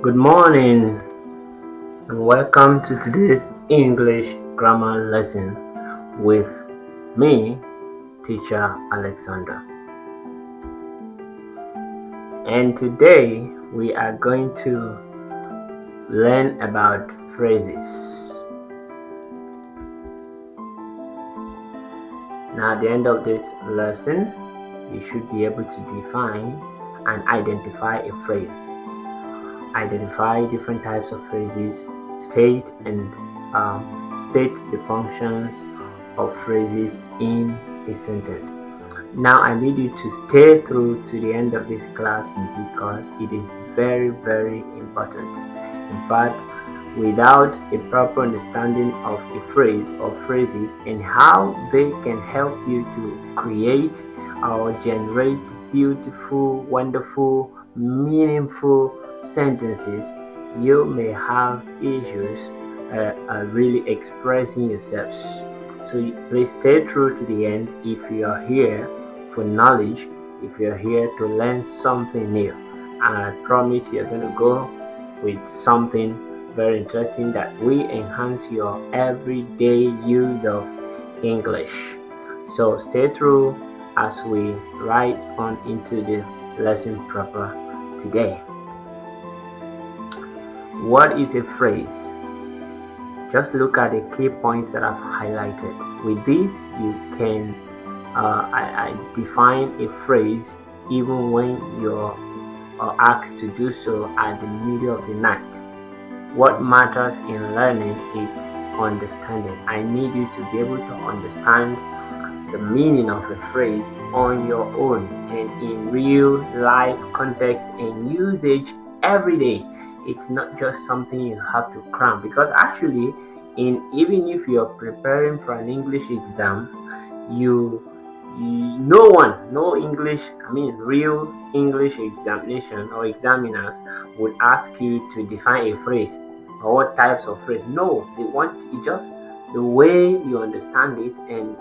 Good morning and welcome to today's English grammar lesson with me, teacher Alexander. And today we are going to learn about phrases. Now at the end of this lesson, you should be able to define and identify a phrase. Identify different types of phrases, state the functions of phrases in a sentence. Now I need you to stay through to the end of this class because it is very, very important. In fact, without a proper understanding of a phrase or phrases and how they can help you to create or generate beautiful, wonderful, meaningful sentences, you may have issues really expressing yourselves. So please stay true to the end if you are here for knowledge, if you are here to learn something new. And I promise you're going to go with something very interesting that will enhance your everyday use of English. So stay true as we ride on into the lesson proper today. What is a phrase? Just look at the key points that I've highlighted. With this, you can I define a phrase even when you're asked to do so at the middle of the night. What matters in learning is understanding. I need you to be able to understand the meaning of a phrase on your own and in real life context and usage every day. It's not just something you have to cram, because actually even if you're preparing for an English exam, real English examination or examiners would ask you to define a phrase or what types of phrase. No, they want it just the way you understand it and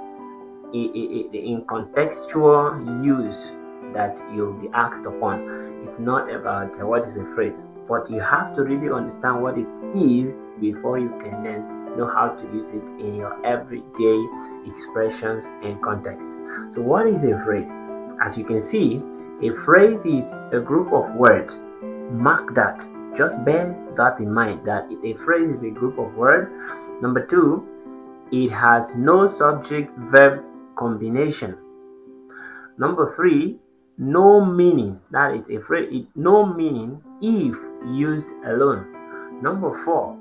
in contextual use that you'll be asked upon. It's not about what is a phrase, but you have to really understand what it is before you can then know how to use it in your everyday expressions and context. So what is a phrase? As you can see, a phrase is a group of words. Mark that. Just bear that in mind, that a phrase is a group of words. Number 2, it has no subject-verb combination. Number 3, no meaning. That is a phrase, no meaning if used alone. Number 4,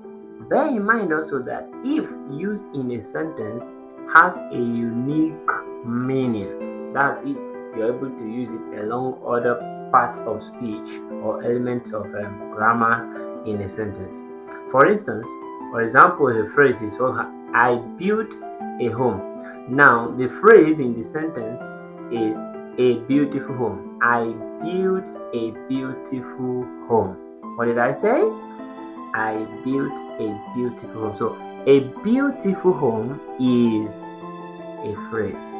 bear in mind also that if used in a sentence has a unique meaning. That's if you're able to use it along other parts of speech or elements of grammar in a sentence. For example, a phrase is, I built a home. Now, the phrase in the sentence is a beautiful home. I built a beautiful home. What did I say? I built a beautiful home. So, a beautiful home is a phrase.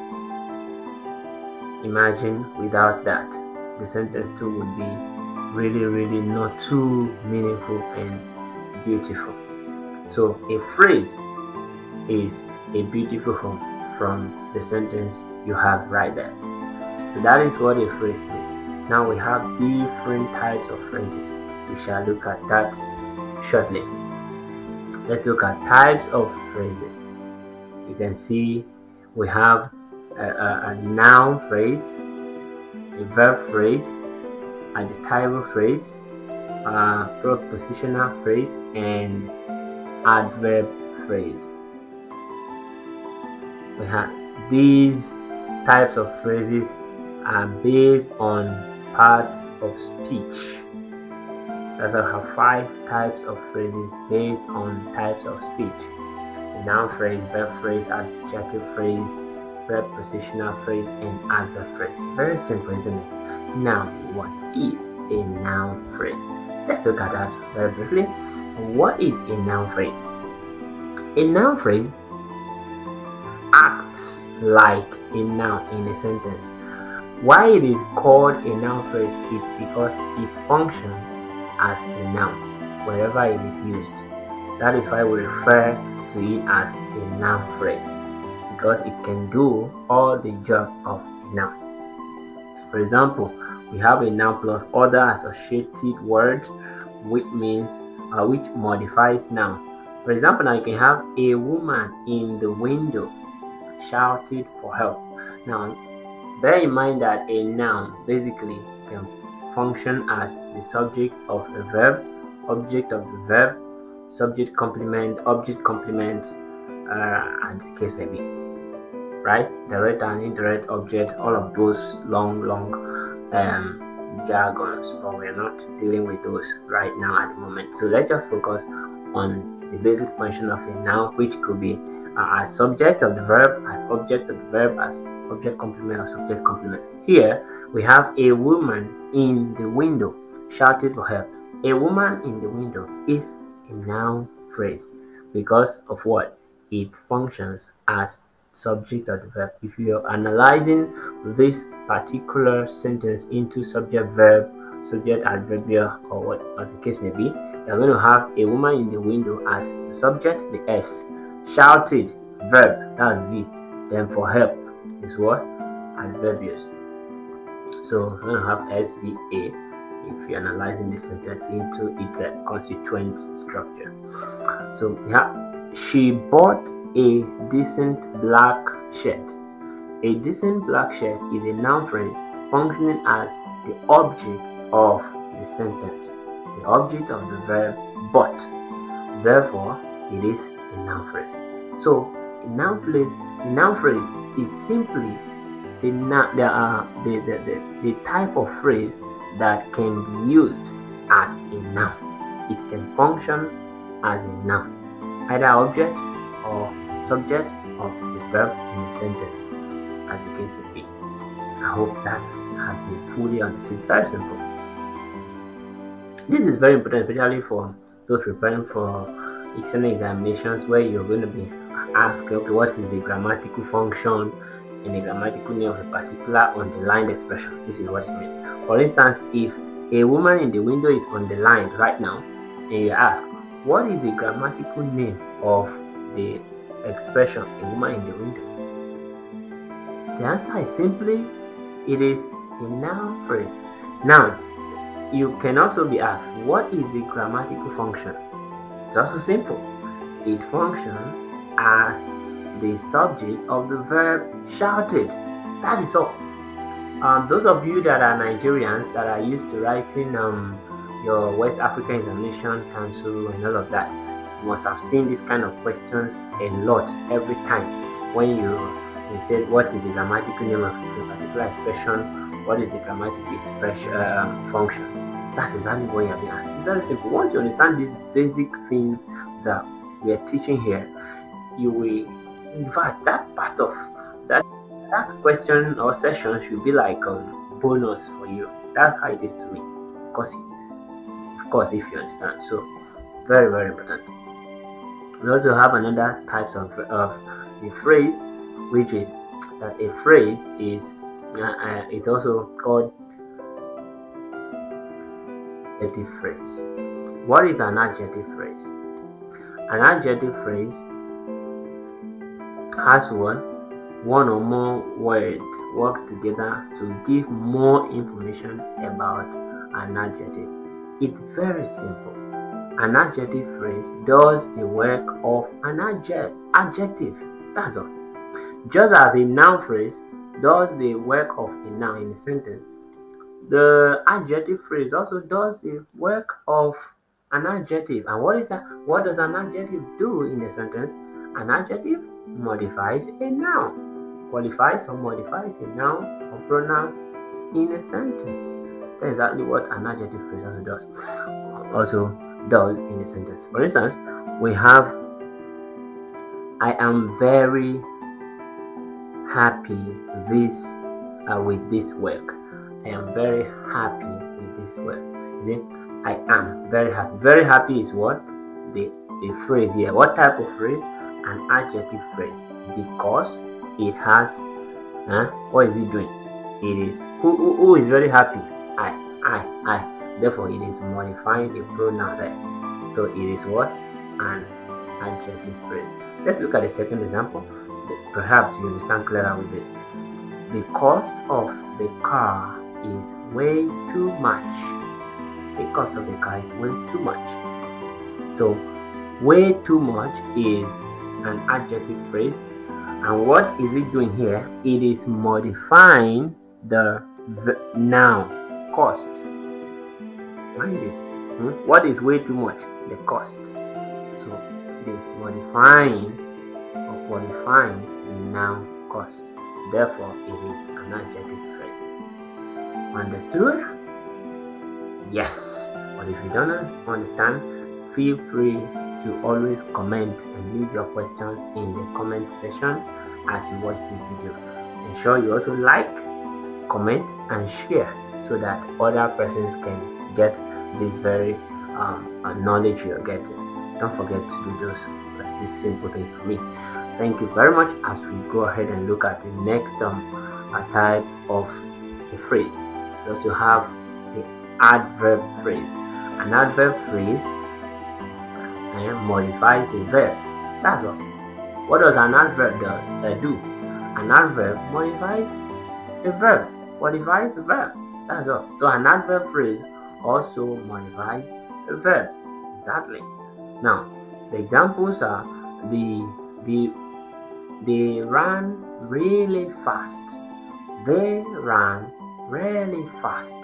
Imagine without that, the sentence too would be really, really not too meaningful and beautiful. So, a phrase is a beautiful home from the sentence you have right there. So that is what a phrase is. Now we have different types of phrases. We shall look at that shortly. Let's look at types of phrases. You can see we have a noun phrase, a verb phrase, adjectival phrase, a prepositional phrase, and adverb phrase. We have these types of phrases are based on parts of speech. That's why I have 5 types of phrases based on types of speech: a noun phrase, verb phrase, adjective phrase, prepositional phrase, and adverb phrase. Very simple, isn't it? Now, what is a noun phrase? Let's look at that very briefly. What is a noun phrase? A noun phrase acts like a noun in a sentence. Why it is called a noun phrase is because it functions as a noun. wherever it is used. That is why we refer to it as a noun phrase, because it can do all the job of a noun. For example, we have a noun plus other associated word, which means which modifies noun. For example, now you can have a woman in the window shouted for help. Now, bear in mind that a noun basically can function as the subject of a verb, object of the verb, subject complement, object complement, as the case may be. Right? Direct and indirect object, all of those long jargons, but we're not dealing with those right now at the moment. So let's just focus on the basic function of a noun, which could be as subject of the verb, as object of the verb, as object complement or subject complement. Here we have a woman in the window shouted for help. A woman in the window is a noun phrase because of what? It functions as subject of the verb. If you're analyzing this particular sentence into subject verb, subject adverbial, or what as the case may be, you're going to have a woman in the window as the subject, the S, shouted, verb, that's V, then for help is what? Adverbials. So we're going to have SVA if you're analyzing this sentence into its constituent structure. So we have, she bought a decent black shirt. A decent black shirt is a noun phrase functioning as the object of the sentence, the object of the verb bought. Therefore, it is a noun phrase. So, a noun phrase is simply the type of phrase that can be used as a noun. It can function as a noun, either object or subject of the verb in the sentence, as the case may be. I hope that has been fully understood. It's very simple. This is very important, especially for those preparing for external examinations, where you're going to be asked, okay, what is the grammatical function and the grammatical name of a particular underlined expression? This is what it means. For instance, if a woman in the window is underlined right now, and you ask, what is the grammatical name of the expression a woman in the window? The answer is simply, it is a noun phrase. Now, you can also be asked, what is the grammatical function? It's also simple. It functions as the subject of the verb shouted. That is all. Those of you that are Nigerians that are used to writing your West African Examination Council and all of that, you must have seen this kind of questions a lot every time when you said, what is the grammatical name of a particular expression? What is the grammatical expression function? That's exactly what you are being asked. It's very simple. Once you understand this basic thing that we are teaching here, you will, in fact, that part of that question or session should be like bonus for you. That's how it is to me, because of course, if you understand. So very, very important. We also have another types of the phrase, which is that a phrase is it's also called adjective phrase. What is an adjective phrase? An adjective phrase has one or more words work together to give more information about an adjective. It's very simple. An adjective phrase does the work of an adjective. That's all. Just as a noun phrase does the work of a noun in a sentence, the adjective phrase also does the work of an adjective. And what is that? What does an adjective do in a sentence? An adjective modifies a noun, qualifies or modifies a noun or pronoun in a sentence. That's exactly what an adjective phrase also does in a sentence. For instance, we have, I am very happy with this work. I am very happy with this work. You see, I am very happy. Very happy is what? The phrase here. What type of phrase? An adjective phrase, because it has what is it doing? It is who is very happy? I. Therefore, it is modifying the pronoun there. So it is what? An adjective phrase. Let's look at the second example. Perhaps you understand clearer with this. The cost of the car is way too much. The cost of the car is way too much. So way too much is an adjective phrase. And what is it doing here? It is modifying the noun cost. Mind you, what is way too much? The cost. So it is modifying or qualifying the noun cost. Therefore, it is an adjective phrase. Understood? Yes. But if you don't understand, feel free to always comment and leave your questions in the comment section as you watch this video. Ensure you also like, comment, and share so that other persons can get this very knowledge you're getting. Don't forget to do these simple things for me. Thank you very much. As we go ahead and look at the next type of a phrase, we also have the adverb phrase. An adverb phrase modifies a verb. That's all. What does an adverb do? An adverb modifies a verb. Modifies a verb. That's all. So an adverb phrase also modifies a verb. Exactly. Now, the examples are they ran really fast. They ran really fast.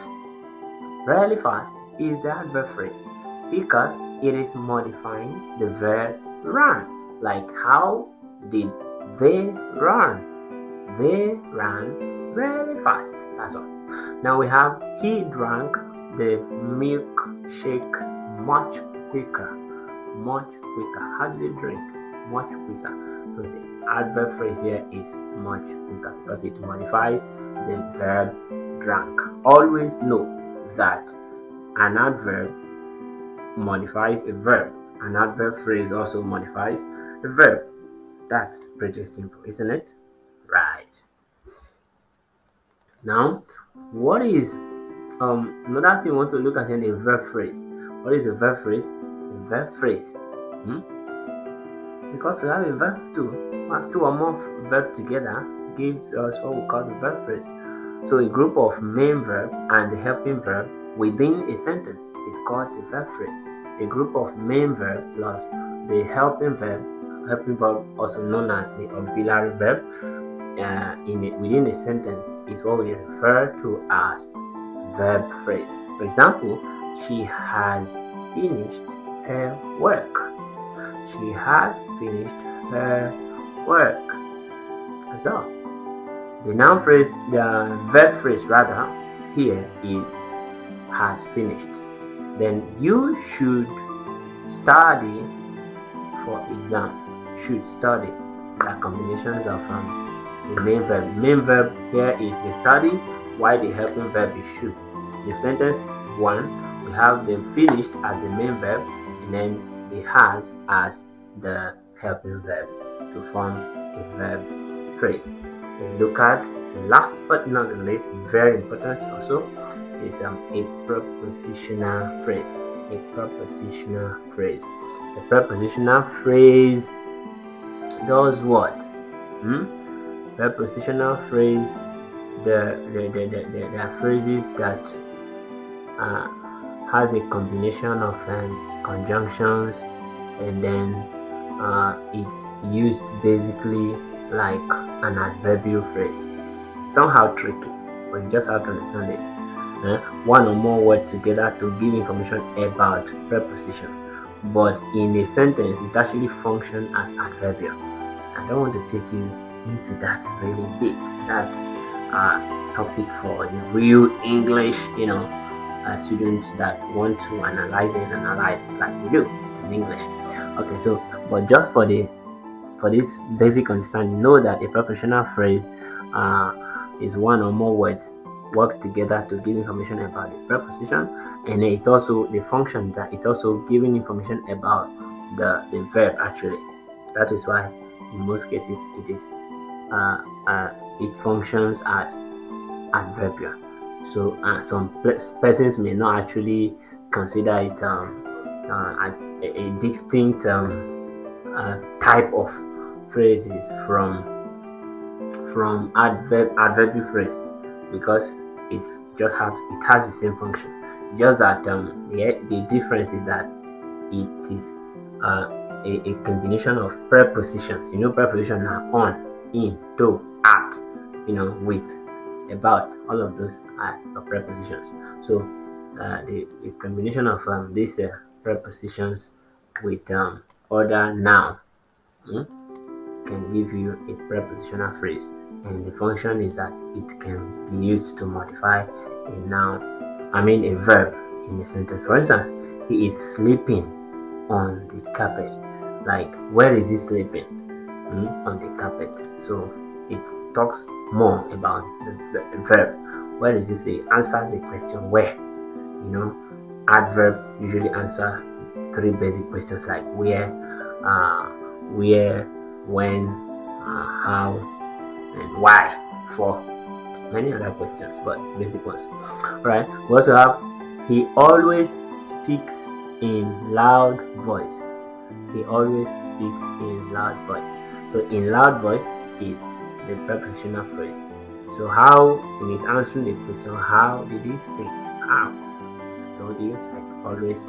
Really fast is the adverb phrase because it is modifying the verb run. Like, how did they run? They ran really fast. That's all. Now we have he drank the milkshake much quicker. Much quicker. How did they drink? Much quicker. So the adverb phrase here is much quicker because it modifies the verb drank. Always know that an adverb modifies a verb. An adverb phrase also modifies a verb. That's pretty simple, isn't it? Right. Now, what is another thing we want to look at in a verb phrase? What is a verb phrase? A verb phrase. Because we have a verb too. We have two or more verbs together gives us what we call the verb phrase. So a group of main verb and the helping verb within a sentence is called a verb phrase. A group of main verb plus the helping verb also known as the auxiliary verb within a sentence is what we refer to as verb phrase. For example, she has finished her work. She has finished her work. So the noun phrase, the verb phrase rather, here is has finished. Then you should study for exam. Should study. There are combinations of the main verb. Main verb here is the study, while the helping verb is should. The sentence 1, we have them finished as the main verb, and then the has as the helping verb to form a verb phrase. Let's look at the last but not the least, very important also, is a prepositional phrase. A prepositional phrase. A prepositional phrase does what? Prepositional phrase, the phrases that has a combination of conjunctions, and then it's used basically like an adverbial phrase. Somehow tricky, but you just have to understand this. One or more words together to give information about preposition, but in a sentence it actually functions as adverbial. I don't want to take you into that really deep. That's a topic for the real English, students that want to analyze like we do in English. Okay, so but just for this basic understanding, know that a prepositional phrase is one or more words work together to give information about the preposition, and it also the function that it's also giving information about the verb actually. That is why in most cases it functions as adverbial. So some persons may not actually consider it a distinct type of phrases from adverbial phrase, because it has the same function. Just that the difference is that it is a combination of prepositions. Prepositions are on, in, to, at, with, about. All of those are prepositions. So the combination of these prepositions with other noun can give you a prepositional phrase, and the function is that it can be used to modify a verb in a sentence. For instance, he is sleeping on the carpet. Like, where is he sleeping? On the carpet. So it talks more about the verb. Where is this? It answers the question where. Adverb usually answer three basic questions like where, when, how, and why, for many other questions, but basic ones. Alright, we also have he always speaks in loud voice. He always speaks in loud voice. So in loud voice is the prepositional phrase. So how, when he's answering the question, how did he speak? How? I told you that always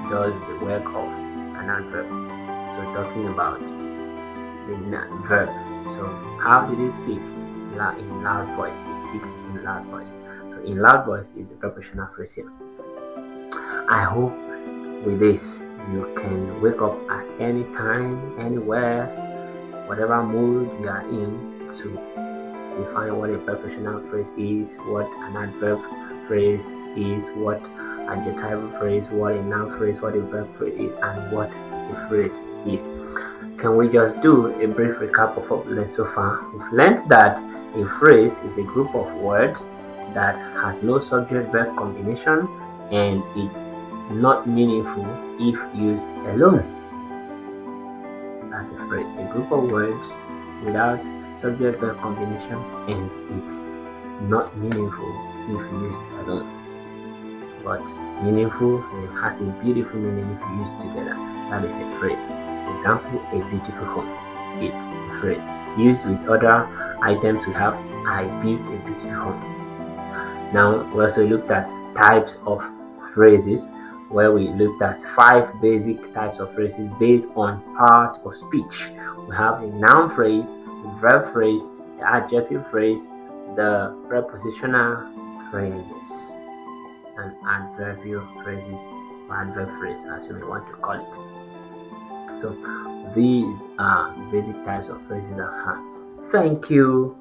does the work of an adverb. So talking about the verb. So how did he speak? In loud voice. He speaks in loud voice. So in loud voice is the prepositional phrase here. I hope with this you can wake up at any time, anywhere, whatever mood you are in, to define what a prepositional phrase is, what an adverb phrase is, what adjectival phrase, what a noun phrase, what a verb phrase is, and what a phrase is. Can we just do a brief recap of what we've learned so far? We've learned that a phrase is a group of words that has no subject-verb combination, and it's not meaningful if used alone. That's a phrase, a group of words without subject-verb combination, and it's not meaningful if used alone. But meaningful and has a beautiful meaning if used together. That is a phrase. Example, a beautiful home. It's a phrase. Used with other items, we have I built a beautiful home. Now, we also looked at types of phrases, where we looked at 5 basic types of phrases based on part of speech. We have a noun phrase, the verb phrase, the adjective phrase, the prepositional phrases, and adverbial phrases, or adverb phrase, as you may want to call it. So these are basic types of phrases that I have. Thank you.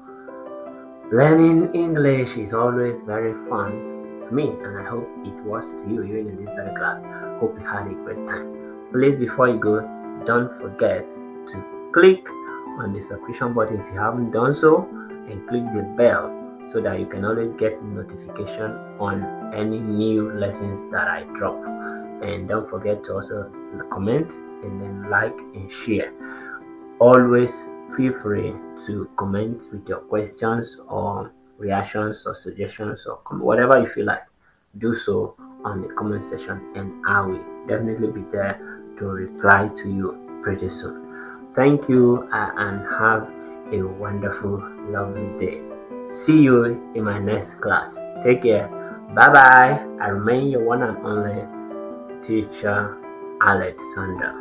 Learning English is always very fun to me, and I hope it was to you even in this very class. Hope you had a great time. Please, before you go, don't forget to click on the subscription button if you haven't done so, and click the bell so that you can always get notification on any new lessons that I drop. And don't forget to also comment and then like and share. Always feel free to comment with your questions or reactions or suggestions or whatever you feel like. Do so on the comment section, and I will definitely be there to reply to you pretty soon. Thank you, and have a wonderful, lovely day. See you in my next class. Take care. Bye bye. I remain your one and only teacher, Alexander.